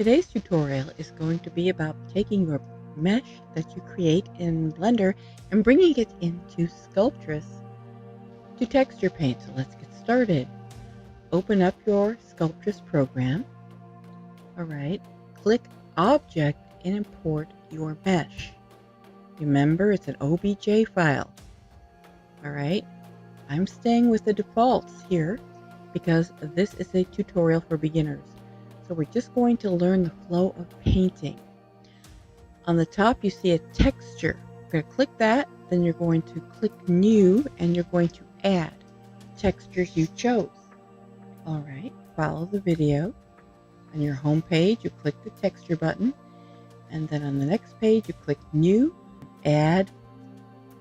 Today's tutorial is going to be about taking your mesh that you create in Blender and bringing it into Sculptress to texture paint. So let's get started. Open up your Sculptress program. All right, click Object and import your mesh. Remember, it's an OBJ file. All right, I'm staying with the defaults here because this is a tutorial for beginners. So we're just going to learn the flow of painting. On the top, you see a texture. You're going to click that, then you're going to click New, and you're going to add textures you chose. All right, follow the video. On your home page, you click the texture button, and then on the next page, you click New, add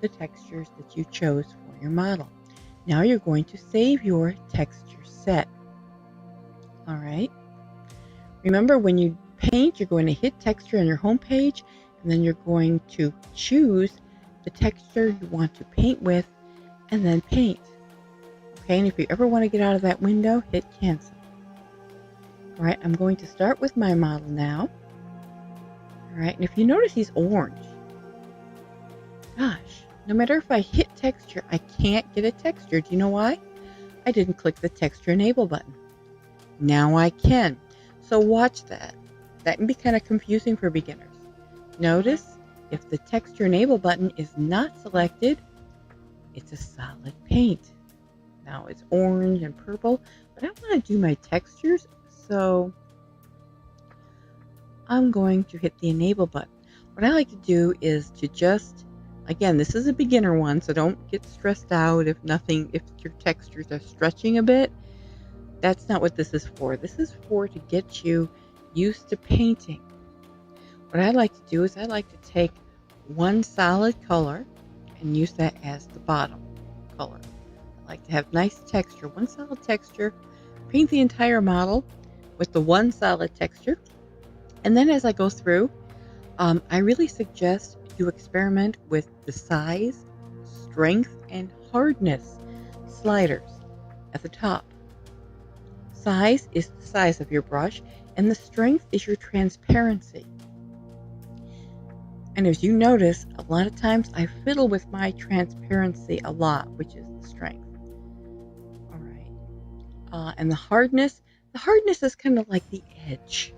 the textures that you chose for your model. Now you're going to save your texture set. All right. Remember, when you paint, you're going to hit texture on your home page, and then you're going to choose the texture you want to paint with, and then paint. Okay, and if you ever want to get out of that window, hit cancel. All right, I'm going to start with my model now. All right, and if you notice he's orange, gosh, no matter if I hit texture, I can't get a texture. Do you know why? I didn't click the texture enable button. Now I can. So watch that. That can be kind of confusing for beginners. Notice if the texture enable button is not selected, it's a solid paint. Now it's orange and purple, but I want to do my textures, so I'm going to hit the enable button. What I like to do is to just, again, this is a beginner one, so don't get stressed out if your textures are stretching a bit. That's not what this is for. This is for to get you used to painting. What I like to do is I like to take one solid color and use that as the bottom color. I like to have nice texture, one solid texture, paint the entire model with the one solid texture. And then as I go through, I really suggest you experiment with the size, strength, and hardness sliders at the top. Size is the size of your brush, and the strength is your transparency. And as you notice, a lot of times I fiddle with my transparency a lot, which is the strength. All right. And the hardness is kind of like the edge.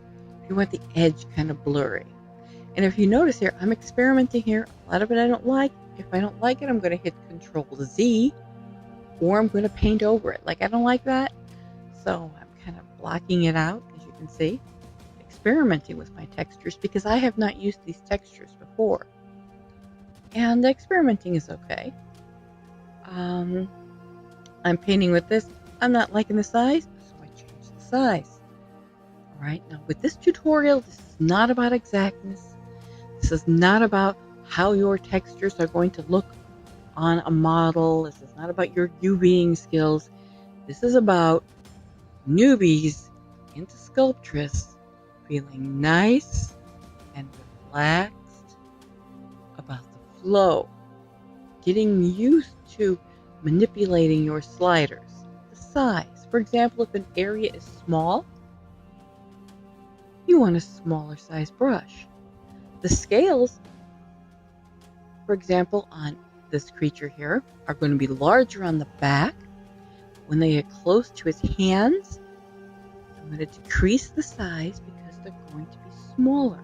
You want the edge kind of blurry. And if you notice here, I'm experimenting here. A lot of it I don't like. If I don't like it, I'm going to hit Control Z, or I'm going to paint over it. Like, I don't like that. So I'm kind of blocking it out, as you can see, experimenting with my textures because I have not used these textures before. And experimenting is okay. I'm painting with this. I'm not liking the size, so I change the size. All right, now with this tutorial, this is not about exactness. This is not about how your textures are going to look on a model. This is not about your UVing skills. This is about newbies into Sculptress feeling nice and relaxed about the flow, getting used to manipulating your sliders, the size. For example, if an area is small, you want a smaller size brush. The scales, for example, on this creature here are going to be larger on the back. When they get close to his hands, I'm going to decrease the size because they're going to be smaller.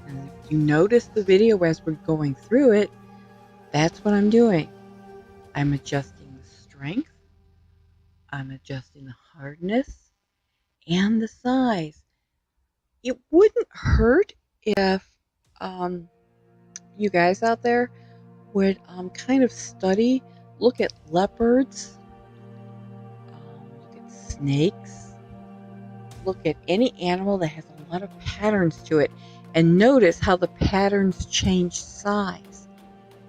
And if you notice the video as we're going through it, that's what I'm doing. I'm adjusting the strength, I'm adjusting the hardness, and the size. It wouldn't hurt if you guys out there would kind of study. Look at leopards, look at snakes, look at any animal that has a lot of patterns to it, and notice how the patterns change size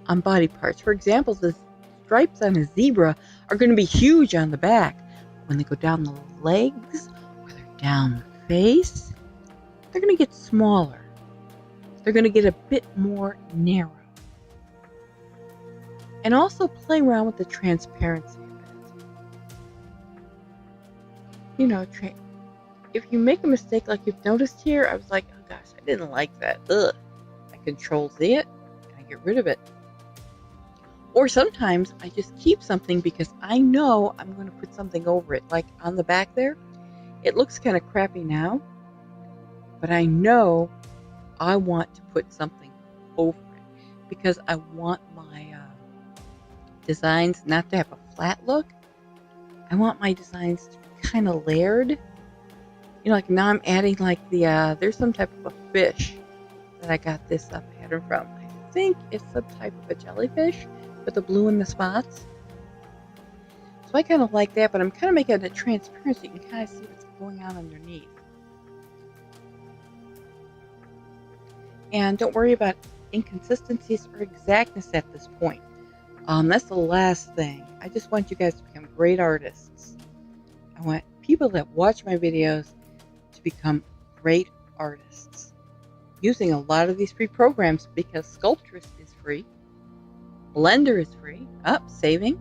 on body parts. For example, the stripes on a zebra are going to be huge on the back. When they go down the legs or they're down the face, they're going to get smaller. They're going to get a bit more narrow. And also play around with the transparency of it. You know, if you make a mistake like you've noticed here, I was like, oh gosh, I didn't like that. Ugh. I Control-Z it, and I get rid of it. Or sometimes I just keep something because I know I'm going to put something over it. Like on the back there, it looks kind of crappy now, but I know I want to put something over it because I want my designs not to have a flat look. I want my designs to be kind of layered. You know, like now I'm adding like there's some type of a fish that I got this pattern from. I think it's some type of a jellyfish with the blue in the spots. So I kind of like that, but I'm kind of making it transparent so you can kind of see what's going on underneath. And don't worry about inconsistencies or exactness at this point. That's the last thing. I just want you guys to become great artists. I want people that watch my videos to become great artists using a lot of these free programs because Sculptress is free. Blender is free. Saving.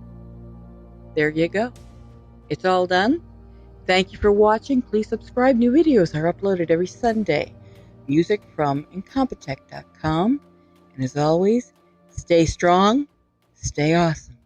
There you go. It's all done. Thank you for watching. Please subscribe. New videos are uploaded every Sunday. Music from Incompetech.com. And as always, stay strong, stay awesome.